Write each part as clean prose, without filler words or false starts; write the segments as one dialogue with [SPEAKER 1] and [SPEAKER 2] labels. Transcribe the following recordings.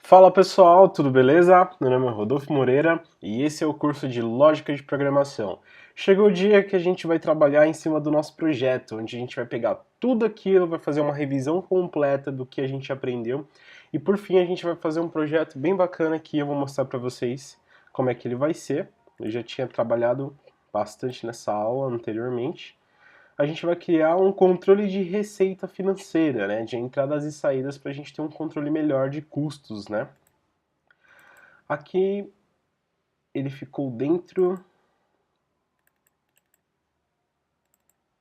[SPEAKER 1] Fala pessoal, tudo beleza? Meu nome é Rodolfo Moreira e esse é o curso de Lógica de Programação. Chegou o dia que a gente vai trabalhar em cima do nosso projeto, onde a gente vai pegar tudo aquilo, vai fazer uma revisão completa do que a gente aprendeu e por fim a gente vai fazer um projeto bem bacana que eu vou mostrar para vocês como é que ele vai ser. Eu já tinha trabalhado bastante nessa aula anteriormente. A gente vai criar um controle de receita financeira, né, de entradas e saídas para a gente ter um controle melhor de custos, né. Aqui ele ficou dentro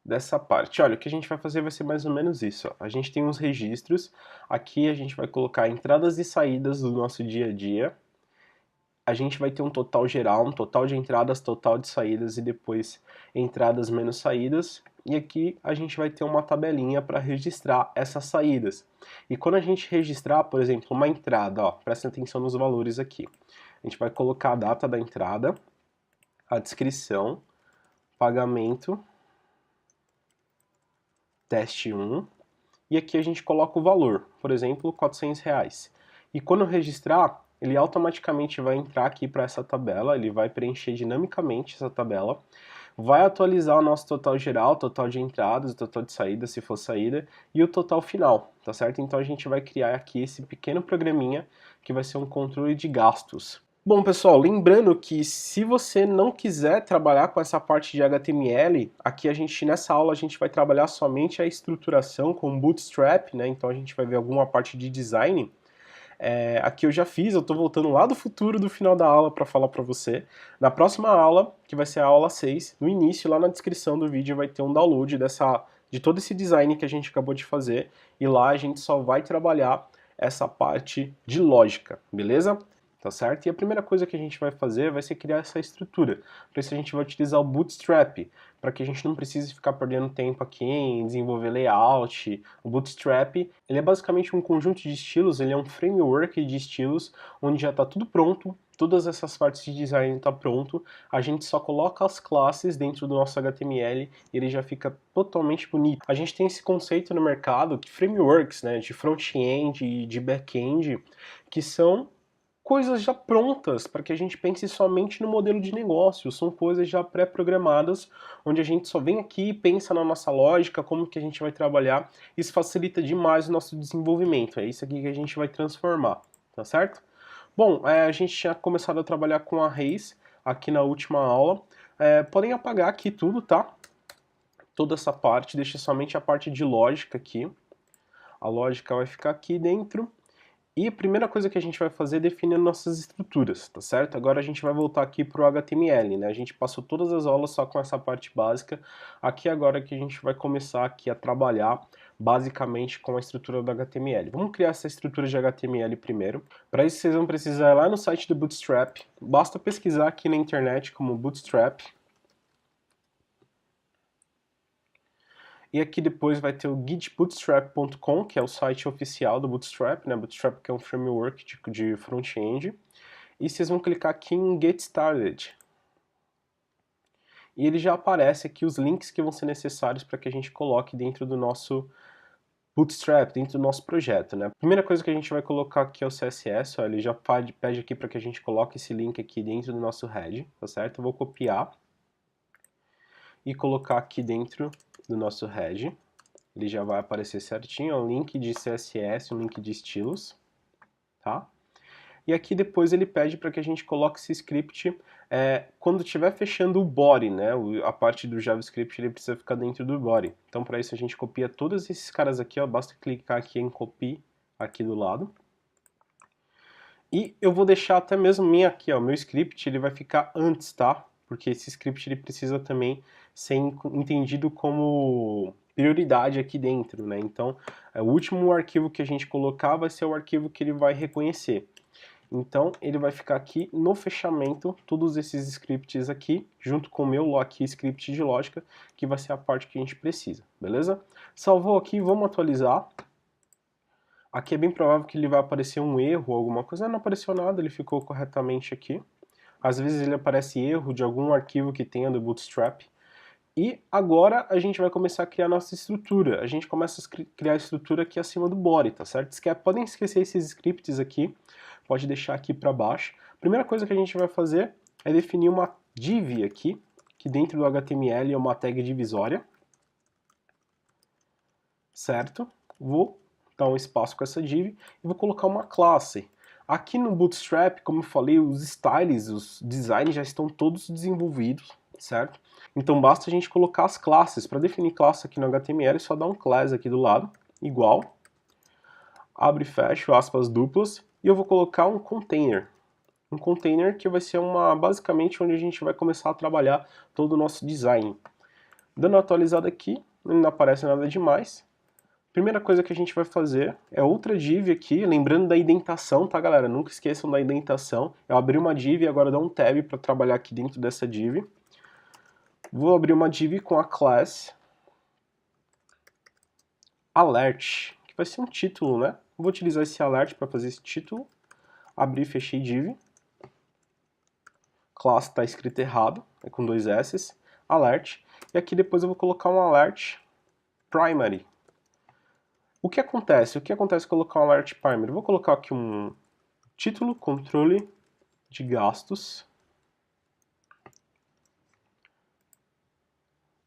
[SPEAKER 1] dessa parte. Olha, o que a gente vai fazer vai ser mais ou menos isso. Ó. A gente tem uns registros, aqui a gente vai colocar entradas e saídas do nosso dia a dia. A gente vai ter um total geral, um total de entradas, total de saídas e depois entradas menos saídas. E aqui a gente vai ter uma tabelinha para registrar essas saídas. E quando a gente registrar, por exemplo, uma entrada, ó, presta atenção nos valores aqui. A gente vai colocar a data da entrada, a descrição, pagamento, teste 1, e aqui a gente coloca o valor, por exemplo, R$ 400. E quando registrar, ele automaticamente vai entrar aqui para essa tabela, ele vai preencher dinamicamente essa tabela, vai atualizar o nosso total geral, total de entradas, o total de saídas, se for saída, e o total final, tá certo? Então a gente vai criar aqui esse pequeno programinha que vai ser um controle de gastos. Bom, pessoal, lembrando que se você não quiser trabalhar com essa parte de HTML, aqui nessa aula a gente vai trabalhar somente a estruturação com Bootstrap, né? Então a gente vai ver alguma parte de design. Aqui eu já fiz, eu estou voltando lá do futuro do final da aula para falar para você. Na próxima aula, que vai ser a aula 6, no início, lá na descrição do vídeo, vai ter um download de todo esse design que a gente acabou de fazer, e lá a gente só vai trabalhar essa parte de lógica, beleza? Tá certo? E a primeira coisa que a gente vai fazer vai ser criar essa estrutura. Para isso a gente vai utilizar o Bootstrap, para que a gente não precise ficar perdendo tempo aqui em desenvolver layout. O Bootstrap, ele é basicamente um conjunto de estilos, ele é um framework de estilos, onde já está tudo pronto, todas essas partes de design está pronto, a gente só coloca as classes dentro do nosso HTML e ele já fica totalmente bonito. A gente tem esse conceito no mercado de frameworks, né, de front-end e de back-end, que são coisas já prontas para que a gente pense somente no modelo de negócio, são coisas já pré-programadas, onde a gente só vem aqui e pensa na nossa lógica, como que a gente vai trabalhar, isso facilita demais o nosso desenvolvimento, é isso aqui que a gente vai transformar, tá certo? Bom, a gente tinha começado a trabalhar com arrays aqui na última aula, podem apagar aqui tudo, tá? Toda essa parte, deixa somente a parte de lógica aqui, a lógica vai ficar aqui dentro. E a primeira coisa que a gente vai fazer é definir nossas estruturas, tá certo? Agora a gente vai voltar aqui para o HTML, né? A gente passou todas as aulas só com essa parte básica. Aqui agora que a gente vai começar aqui a trabalhar basicamente com a estrutura do HTML. Vamos criar essa estrutura de HTML primeiro. Para isso vocês vão precisar ir lá no site do Bootstrap. Basta pesquisar aqui na internet como Bootstrap. E aqui depois vai ter o gitbootstrap.com, que é o site oficial do Bootstrap, né? Bootstrap que é um framework de front-end. E vocês vão clicar aqui em Get Started. E ele já aparece aqui os links que vão ser necessários para que a gente coloque dentro do nosso Bootstrap, dentro do nosso projeto, né? A primeira coisa que a gente vai colocar aqui é o CSS, ó, ele já pede aqui para que a gente coloque esse link aqui dentro do nosso head, tá certo? Eu vou copiar e colocar aqui dentro do nosso head. Ele já vai aparecer certinho, é um link de CSS, um link de estilos, tá? E aqui depois ele pede para que a gente coloque esse script quando estiver fechando o body, né? A parte do JavaScript ele precisa ficar dentro do body. Então para isso a gente copia todos esses caras aqui, ó, basta clicar aqui em copy aqui do lado. E eu vou deixar até mesmo aqui, ó, meu script ele vai ficar antes, tá? Porque esse script ele precisa também ser entendido como prioridade aqui dentro, né? Então, o último arquivo que a gente colocar vai ser o arquivo que ele vai reconhecer. Então, ele vai ficar aqui no fechamento, todos esses scripts aqui, junto com o meu aqui script de lógica, que vai ser a parte que a gente precisa, beleza? Salvou aqui, vamos atualizar. Aqui é bem provável que ele vai aparecer um erro, alguma coisa. Não apareceu nada, ele ficou corretamente aqui. Às vezes ele aparece erro de algum arquivo que tenha do Bootstrap. E agora a gente vai começar a criar nossa estrutura. A gente começa a criar a estrutura aqui acima do body, tá certo? Podem esquecer esses scripts aqui, pode deixar aqui para baixo. A primeira coisa que a gente vai fazer é definir uma div aqui, que dentro do HTML é uma tag divisória, certo? Vou dar um espaço com essa div e vou colocar uma classe. Aqui no Bootstrap, como eu falei, os styles, os designs já estão todos desenvolvidos, certo? Então basta a gente colocar as classes. Para definir classe aqui no HTML, é só dar um class aqui do lado, igual, abre e fecha, aspas duplas, e eu vou colocar um container. Um container que vai ser basicamente onde a gente vai começar a trabalhar todo o nosso design. Dando uma atualizada aqui, não aparece nada demais. Primeira coisa que a gente vai fazer é outra div aqui, lembrando da indentação, tá galera? Nunca esqueçam da indentação. Eu abri uma div e agora dá um tab para trabalhar aqui dentro dessa div. Vou abrir uma div com a class alert, que vai ser um título, né? Vou utilizar esse alert para fazer esse título. Abri e fechei div. Class está escrito errado, é com 2 S. Alert. E aqui depois eu vou colocar um alert primary. O que acontece? O que acontece se colocar um alert primary? Eu vou colocar aqui um título, controle de gastos.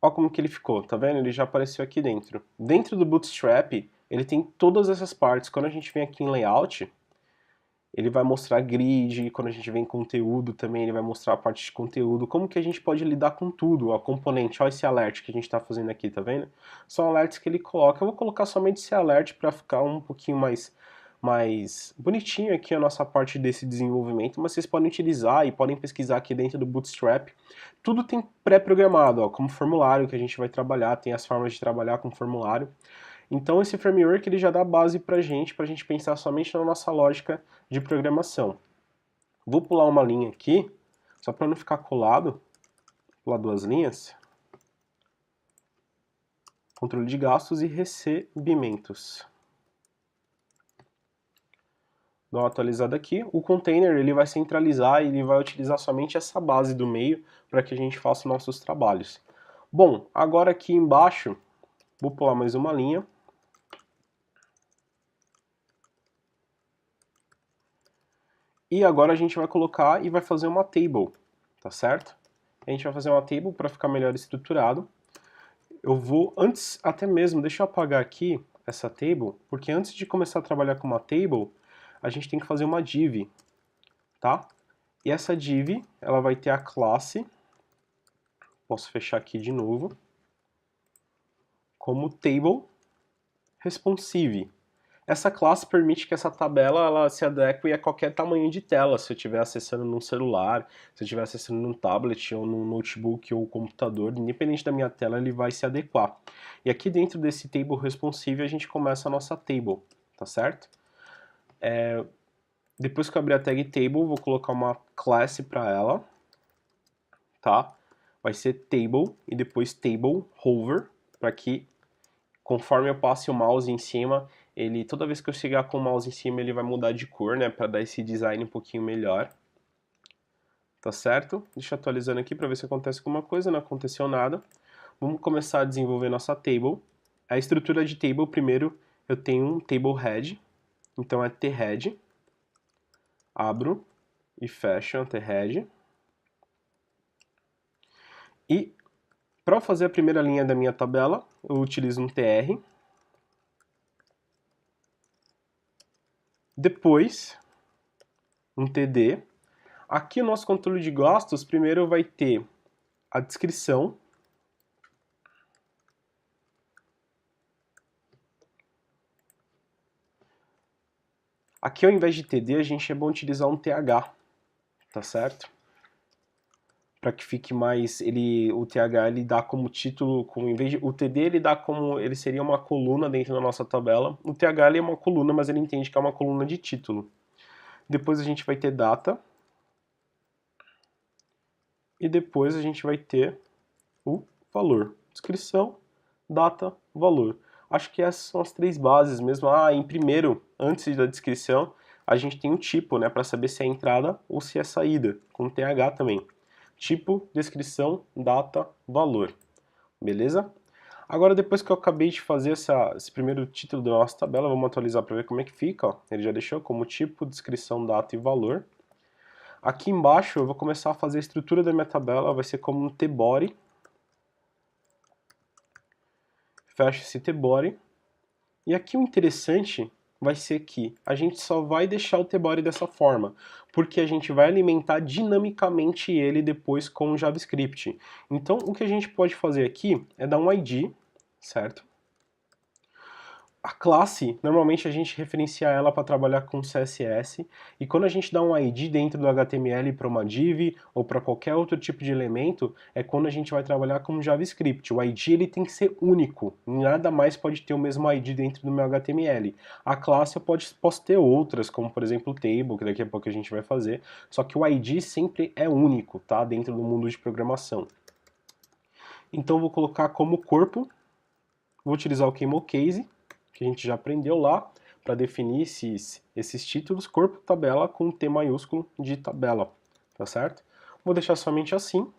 [SPEAKER 1] Olha como que ele ficou, tá vendo? Ele já apareceu aqui dentro. Dentro do Bootstrap, ele tem todas essas partes. Quando a gente vem aqui em Layout, ele vai mostrar grid. Quando a gente vem em conteúdo também, ele vai mostrar a parte de conteúdo. Como que a gente pode lidar com tudo, ó, componente. Olha esse alert que a gente está fazendo aqui, tá vendo? São alerts que ele coloca. Eu vou colocar somente esse alert para ficar um pouquinho mais bonitinho aqui a nossa parte desse desenvolvimento, mas vocês podem utilizar e podem pesquisar aqui dentro do Bootstrap. Tudo tem pré-programado, como formulário que a gente vai trabalhar, tem as formas de trabalhar com formulário. Então esse framework ele já dá base pra gente pensar somente na nossa lógica de programação. Vou pular uma linha aqui, só para não ficar colado, pular 2 linhas. Controle de gastos e recebimentos. Dá uma atualizada aqui. O container ele vai centralizar e ele vai utilizar somente essa base do meio para que a gente faça nossos trabalhos. Bom, agora aqui embaixo, vou pular mais uma linha. E agora a gente vai colocar e vai fazer uma table, tá certo? A gente vai fazer uma table para ficar melhor estruturado. Eu vou, antes até mesmo, deixa eu apagar aqui essa table, porque antes de começar a trabalhar com uma table, a gente tem que fazer uma div, tá? E essa div, ela vai ter a classe, posso fechar aqui de novo, como table responsive. Essa classe permite que essa tabela ela se adeque a qualquer tamanho de tela, se eu estiver acessando num celular, se eu estiver acessando num tablet ou num notebook ou computador, independente da minha tela, ele vai se adequar. E aqui dentro desse table responsive a gente começa a nossa table, tá certo? Depois que eu abrir a tag table, vou colocar uma classe para ela, tá? Vai ser table e depois table hover, para que conforme eu passe o mouse em cima, toda vez que eu chegar com o mouse em cima, ele vai mudar de cor, né, para dar esse design um pouquinho melhor. Tá certo? Deixa eu atualizando aqui para ver se acontece alguma coisa, não aconteceu nada. Vamos começar a desenvolver nossa table. A estrutura de table, primeiro, eu tenho um table head, então é thead. Abro e fecho a thead. E para fazer a primeira linha da minha tabela, eu utilizo um tr. Depois, um td. Aqui o nosso controle de gastos, primeiro vai ter a descrição. Aqui ao invés de td, a gente é bom utilizar um th, tá certo? Para que fique mais, o th ele dá como título, em vez de, o td ele seria uma coluna dentro da nossa tabela. O th ele é uma coluna, mas ele entende que é uma coluna de título. Depois a gente vai ter data. E depois a gente vai ter o valor. Descrição, data, valor. Acho que essas são as 3 bases mesmo. Em primeiro, antes da descrição, a gente tem um tipo, né, para saber se é entrada ou se é saída, com th também. Tipo, descrição, data, valor. Beleza? Agora, depois que eu acabei de fazer esse primeiro título da nossa tabela, vamos atualizar para ver como é que fica. Ó. Ele já deixou como tipo, descrição, data e valor. Aqui embaixo eu vou começar a fazer a estrutura da minha tabela, vai ser como um T-body. Fecha esse T-body. E aqui o interessante vai ser que a gente só vai deixar o T-body dessa forma, porque a gente vai alimentar dinamicamente ele depois com o JavaScript. Então o que a gente pode fazer aqui é dar um ID, certo? A classe, normalmente a gente referencia ela para trabalhar com CSS, e quando a gente dá um ID dentro do HTML para uma div ou para qualquer outro tipo de elemento, é quando a gente vai trabalhar com JavaScript. O ID ele tem que ser único, nada mais pode ter o mesmo ID dentro do meu HTML. A classe eu posso ter outras, como por exemplo o table, que daqui a pouco a gente vai fazer, só que o ID sempre é único, tá? Dentro do mundo de programação. Então eu vou colocar como corpo, vou utilizar o Camel Case, que a gente já aprendeu lá, para definir esses títulos, corpo tabela com T maiúsculo de tabela, tá certo? Vou deixar somente assim.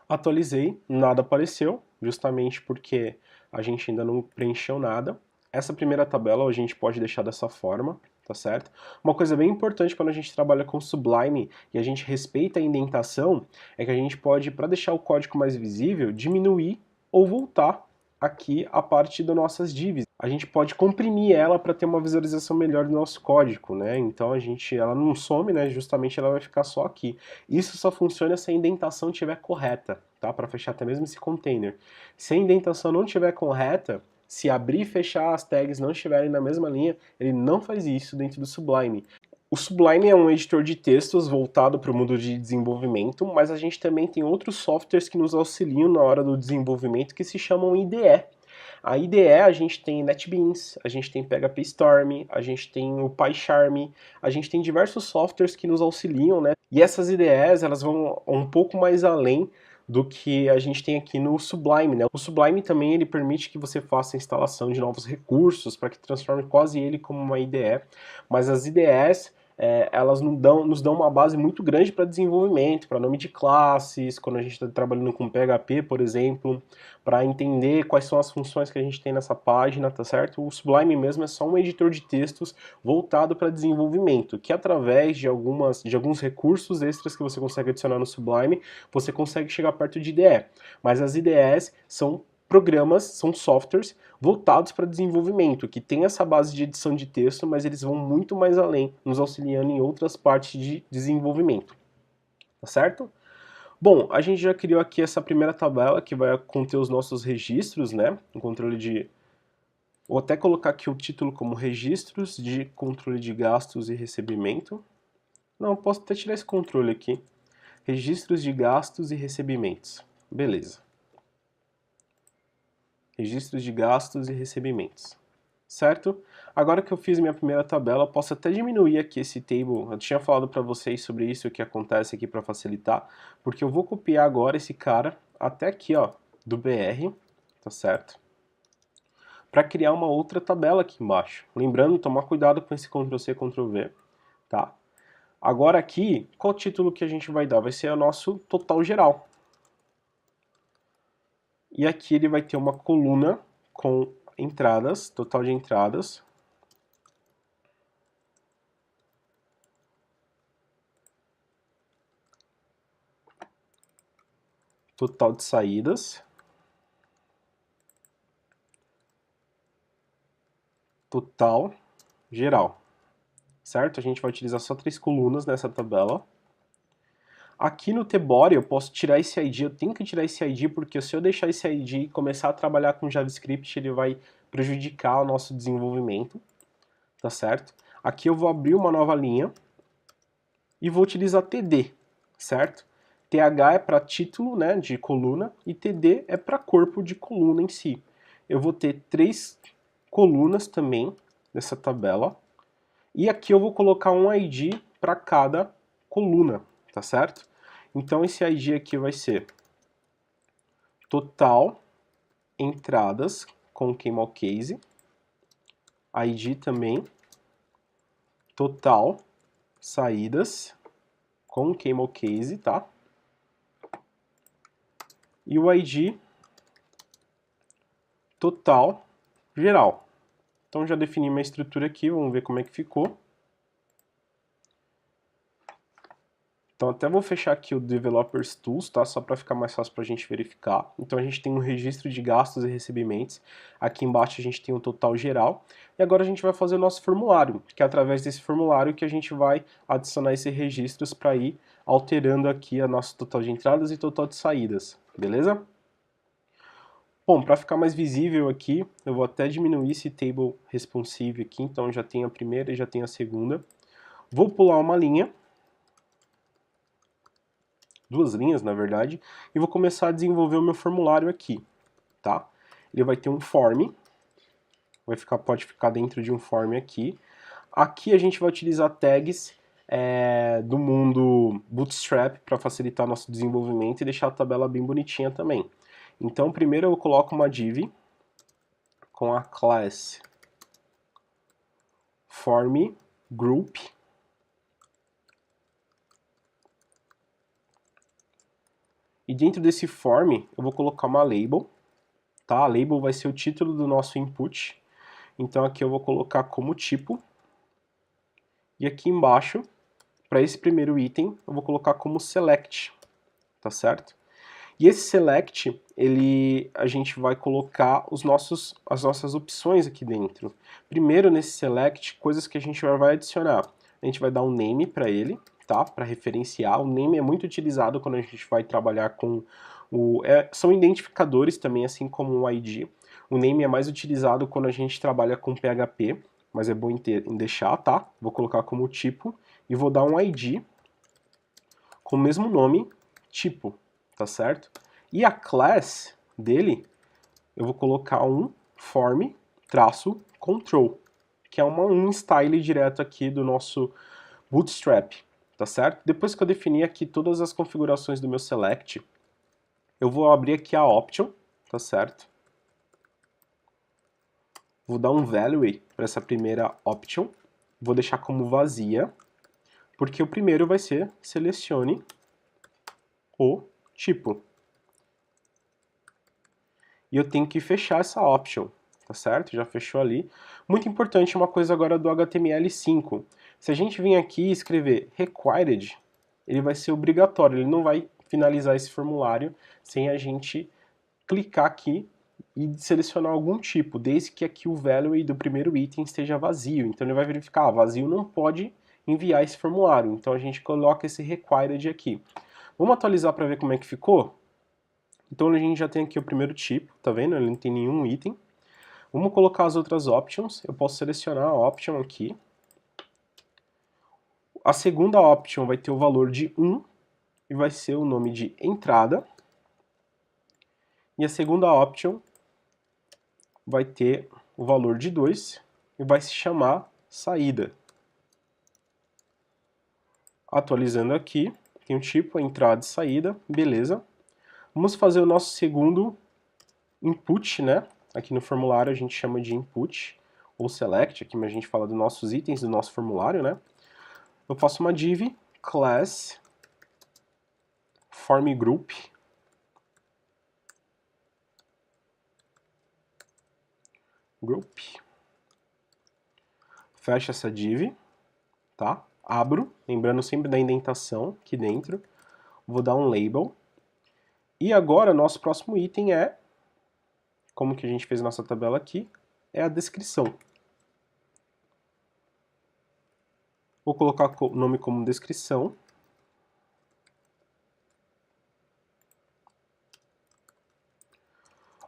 [SPEAKER 1] Atualizei, nada apareceu, justamente porque a gente ainda não preencheu nada. Essa primeira tabela a gente pode deixar dessa forma, tá certo? Uma coisa bem importante quando a gente trabalha com Sublime e a gente respeita a indentação, é que a gente pode, para deixar o código mais visível, diminuir ou voltar aqui a parte das nossas divs. A gente pode comprimir ela para ter uma visualização melhor do nosso código, né? Então ela não some, né? Justamente ela vai ficar só aqui. Isso só funciona se a indentação estiver correta, tá? Para fechar até mesmo esse container. Se a indentação não estiver correta, se abrir e fechar as tags não estiverem na mesma linha, ele não faz isso dentro do Sublime. O Sublime é um editor de textos voltado para o mundo de desenvolvimento, mas a gente também tem outros softwares que nos auxiliam na hora do desenvolvimento que se chamam IDE. A IDE a gente tem NetBeans, a gente tem PHP Storm, a gente tem o PyCharm, a gente tem diversos softwares que nos auxiliam, né? E essas IDEs elas vão um pouco mais além do que a gente tem aqui no Sublime, né? O Sublime também ele permite que você faça a instalação de novos recursos para que transforme quase ele como uma IDE, mas as IDEs elas nos dão uma base muito grande para desenvolvimento, para nome de classes, quando a gente está trabalhando com PHP, por exemplo, para entender quais são as funções que a gente tem nessa página, tá certo? O Sublime mesmo é só um editor de textos voltado para desenvolvimento, que através de alguns recursos extras que você consegue adicionar no Sublime, você consegue chegar perto de IDE. Mas as IDEs são programas, são softwares voltados para desenvolvimento, que tem essa base de edição de texto, mas eles vão muito mais além, nos auxiliando em outras partes de desenvolvimento, tá certo? Bom, a gente já criou aqui essa primeira tabela que vai conter os nossos registros, né? Um controle de... Vou até colocar aqui o título como registros de controle de gastos e recebimento. Não, posso até tirar esse controle aqui. Registros de gastos e recebimentos. Beleza. Registros de gastos e recebimentos. Certo? Agora que eu fiz minha primeira tabela, eu posso até diminuir aqui esse table. Eu tinha falado para vocês sobre isso, o que acontece aqui para facilitar, porque eu vou copiar agora esse cara até aqui, ó, do BR, tá certo? Para criar uma outra tabela aqui embaixo. Lembrando, tomar cuidado com esse Ctrl+C, Ctrl+V, tá? Agora aqui, qual título que a gente vai dar? Vai ser o nosso total geral. E aqui ele vai ter uma coluna com entradas, total de entradas. Total de saídas. Total geral. Certo? A gente vai utilizar só 3 colunas nessa tabela. Aqui no T-body eu posso tirar esse ID, eu tenho que tirar esse ID porque se eu deixar esse ID e começar a trabalhar com JavaScript, ele vai prejudicar o nosso desenvolvimento, tá certo? Aqui eu vou abrir uma nova linha e vou utilizar TD, certo? TH é para título, né, de coluna, e TD é para corpo de coluna em si. Eu vou ter 3 colunas também nessa tabela, e aqui eu vou colocar um ID para cada coluna, tá certo? Então esse ID aqui vai ser total entradas com Camel Case, ID também, total saídas com Camel Case, tá? E o ID total geral. Então já defini minha estrutura aqui, vamos ver como é que ficou. Então até vou fechar aqui o Developers Tools, tá? Só para ficar mais fácil para a gente verificar. Então a gente tem um registro de gastos e recebimentos. Aqui embaixo a gente tem o total geral. E agora a gente vai fazer o nosso formulário, que é através desse formulário que a gente vai adicionar esses registros para ir alterando aqui a nosso total de entradas e total de saídas, beleza? Bom, para ficar mais visível aqui, eu vou até diminuir esse table responsive aqui, então já tem a primeira e já tem a segunda. Vou pular uma linha, duas linhas na verdade, e vou começar a desenvolver o meu formulário aqui, tá? Ele vai ter um form, pode ficar dentro de um form aqui. Aqui a gente vai utilizar tags do mundo Bootstrap para facilitar nosso desenvolvimento e deixar a tabela bem bonitinha também. Então primeiro eu coloco uma div com a class form group. E dentro desse form eu vou colocar uma label, tá? A label vai ser o título do nosso input. Então aqui eu vou colocar como tipo. E aqui embaixo, para esse primeiro item, eu vou colocar como select, tá certo? E esse select, a gente vai colocar as nossas opções aqui dentro. Primeiro nesse select, coisas que a gente vai adicionar. A gente vai dar um name para ele, tá? Para referenciar. O name é muito utilizado quando a gente vai trabalhar com são identificadores também, assim como o ID. O name é mais utilizado quando a gente trabalha com PHP, mas é bom em deixar, tá? Vou colocar como tipo e vou dar um ID com o mesmo nome, tipo, tá certo? E a class dele, eu vou colocar um form-control, que é um style direto aqui do nosso Bootstrap, tá certo? Depois que eu definir aqui todas as configurações do meu select, eu vou abrir aqui a option, tá certo? Vou dar um value para essa primeira option, vou deixar como vazia, porque o primeiro vai ser selecione o tipo. E eu tenho que fechar essa option, tá certo? Já fechou ali. Muito importante uma coisa agora do HTML5. Se a gente vir aqui e escrever required, ele vai ser obrigatório, ele não vai finalizar esse formulário sem a gente clicar aqui e selecionar algum tipo, desde que aqui o value do primeiro item esteja vazio. Então ele vai verificar, vazio não pode enviar esse formulário. Então a gente coloca esse required aqui. Vamos atualizar para ver como é que ficou? Então a gente já tem aqui o primeiro tipo, tá vendo? Ele não tem nenhum item. Vamos colocar as outras options. Eu posso selecionar a option aqui. A segunda option vai ter o valor de 1 e vai ser o nome de entrada. E a segunda option vai ter o valor de 2 e vai se chamar saída. Atualizando aqui, tem o tipo, entrada e saída, beleza. Vamos fazer o nosso segundo input, né? Aqui no formulário a gente chama de input ou select, aqui a gente fala dos nossos itens do nosso formulário, né? Eu faço uma div class form group fecha essa div, tá? Abro, lembrando sempre da indentação aqui dentro, vou dar um label. E agora nosso próximo item é, como que a gente fez nossa tabela aqui, é a descrição. Vou colocar o nome como descrição.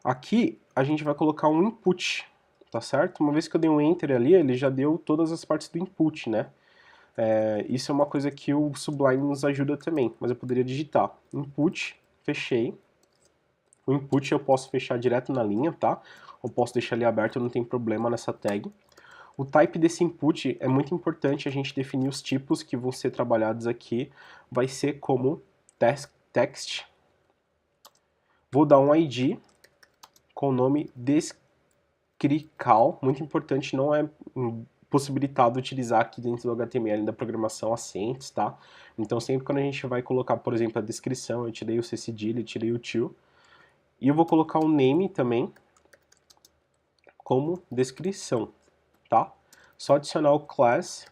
[SPEAKER 1] Aqui a gente vai colocar um input, tá certo? Uma vez que eu dei um enter ali, ele já deu todas as partes do input, né? Isso é uma coisa que o Sublime nos ajuda também, mas eu poderia digitar input, fechei. O input eu posso fechar direto na linha, tá? Eu posso deixar ele aberto, não tem problema nessa tag. O type desse input é muito importante a gente definir os tipos que vão ser trabalhados aqui. Vai ser como text. Vou dar um ID com o nome descrical. Muito importante, não é possibilitado utilizar aqui dentro do HTML da programação accents, tá? Então sempre quando a gente vai colocar, por exemplo, a descrição, eu tirei o C cedilha, tirei o to. E eu vou colocar um name também, como descrição, tá? Só adicionar o class,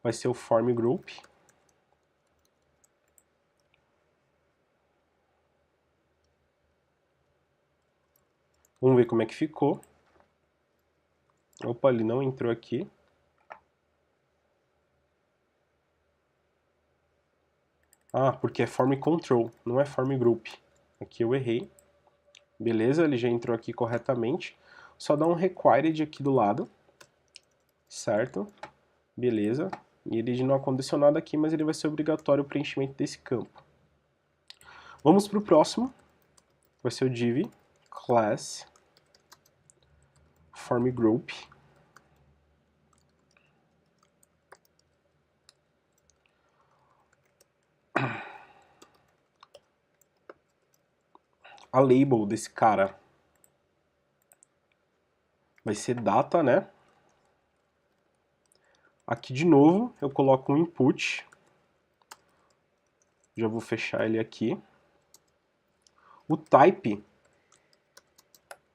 [SPEAKER 1] vai ser o form group. Vamos ver como é que ficou. Opa, ele não entrou aqui. Ah, porque é form control, não é form group. Aqui eu errei. Beleza, ele já entrou aqui corretamente. Só dá um required aqui do lado. Certo? Beleza. E ele não é condicionado aqui, mas ele vai ser obrigatório o preenchimento desse campo. Vamos para o próximo. Vai ser o div class form group. A label desse cara vai ser data, né? Aqui de novo eu coloco um input. Já vou fechar ele aqui. O type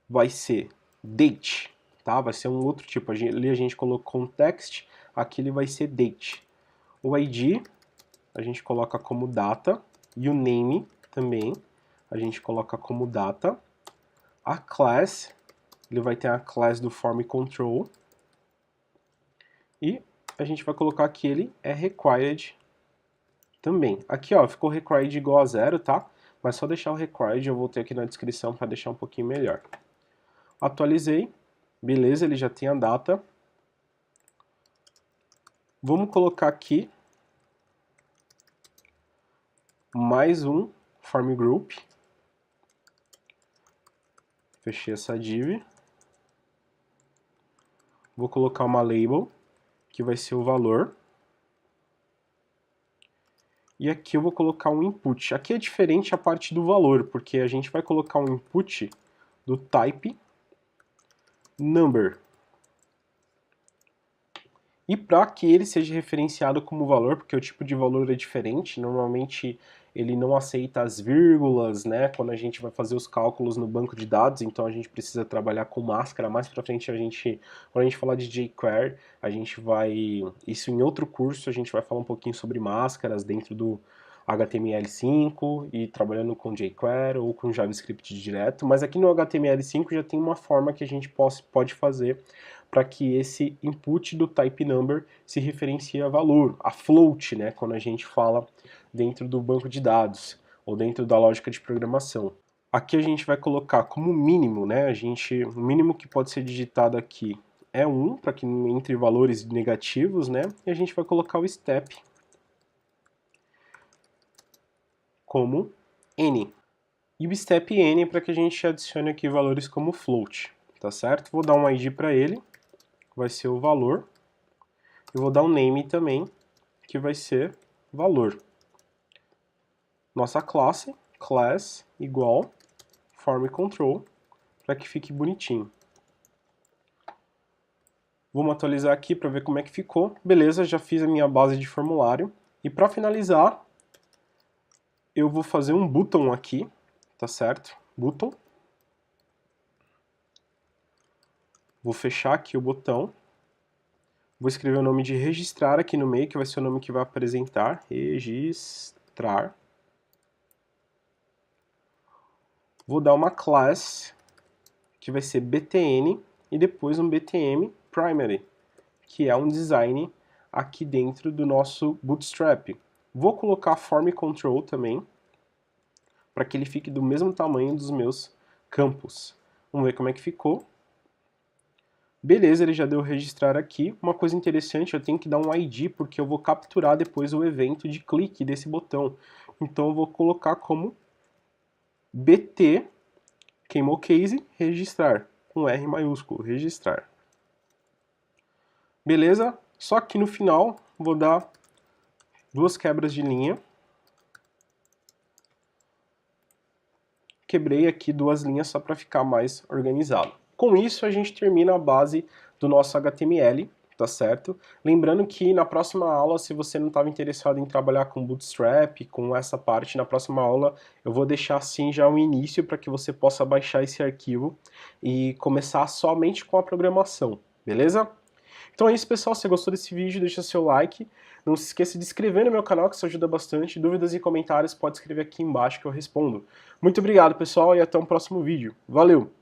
[SPEAKER 1] vai ser date, tá? Vai ser um outro tipo. Ali a gente colocou context, aqui ele vai ser date. O ID a gente coloca como data e o name também a gente coloca como data. A class, ele vai ter a class do form control. E a gente vai colocar que ele é required também. Aqui, ó, ficou required igual a 0, tá? Mas só deixar o required, eu voltei aqui na descrição para deixar um pouquinho melhor. Atualizei, beleza, ele já tem a data. Vamos colocar aqui mais um form group. Fechei essa div. Vou colocar uma label, que vai ser o valor. E aqui eu vou colocar um input. Aqui é diferente a parte do valor, porque a gente vai colocar um input do type number. E para que ele seja referenciado como valor, porque o tipo de valor é diferente, normalmente ele não aceita as vírgulas, né, quando a gente vai fazer os cálculos no banco de dados, então a gente precisa trabalhar com máscara. Mais para frente quando a gente falar de jQuery, a gente vai, isso em outro curso, a gente vai falar um pouquinho sobre máscaras dentro do HTML5 e trabalhando com jQuery ou com JavaScript direto, mas aqui no HTML5 já tem uma forma que a gente pode fazer para que esse input do type number se referencie a valor, a float, né, quando a gente fala dentro do banco de dados ou dentro da lógica de programação. Aqui a gente vai colocar como mínimo, né, o mínimo que pode ser digitado aqui é 1, para que não entre valores negativos, né, e a gente vai colocar o step como n. E o step n para que a gente adicione aqui valores como float, tá certo? Vou dar um ID para ele, vai ser o valor. Eu vou dar um name também, que vai ser valor. Nossa classe, class, igual, form control, para que fique bonitinho. Vamos atualizar aqui para ver como é que ficou. Beleza, já fiz a minha base de formulário. E para finalizar, eu vou fazer um button aqui, tá certo? Button. Vou fechar aqui o botão. Vou escrever o nome de registrar aqui no meio, que vai ser o nome que vai apresentar. Registrar. Vou dar uma class, que vai ser btn, e depois um btm primary, que é um design aqui dentro do nosso Bootstrap. Vou colocar form control também, para que ele fique do mesmo tamanho dos meus campos. Vamos ver como é que ficou. Beleza, ele já deu registrar aqui. Uma coisa interessante, eu tenho que dar um ID, porque eu vou capturar depois o evento de clique desse botão. Então eu vou colocar como BT, queimou case, registrar, com R maiúsculo, registrar. Beleza? Só que no final vou dar duas quebras de linha. Quebrei aqui duas linhas só para ficar mais organizado. Com isso a gente termina a base do nosso HTML, tá certo? Lembrando que na próxima aula, se você não estava interessado em trabalhar com Bootstrap, com essa parte, na próxima aula eu vou deixar assim já um início para que você possa baixar esse arquivo e começar somente com a programação, beleza? Então é isso, pessoal. Se gostou desse vídeo, deixa seu like. Não se esqueça de se inscrever no meu canal, que isso ajuda bastante. Dúvidas e comentários, pode escrever aqui embaixo que eu respondo. Muito obrigado, pessoal, e até um próximo vídeo. Valeu!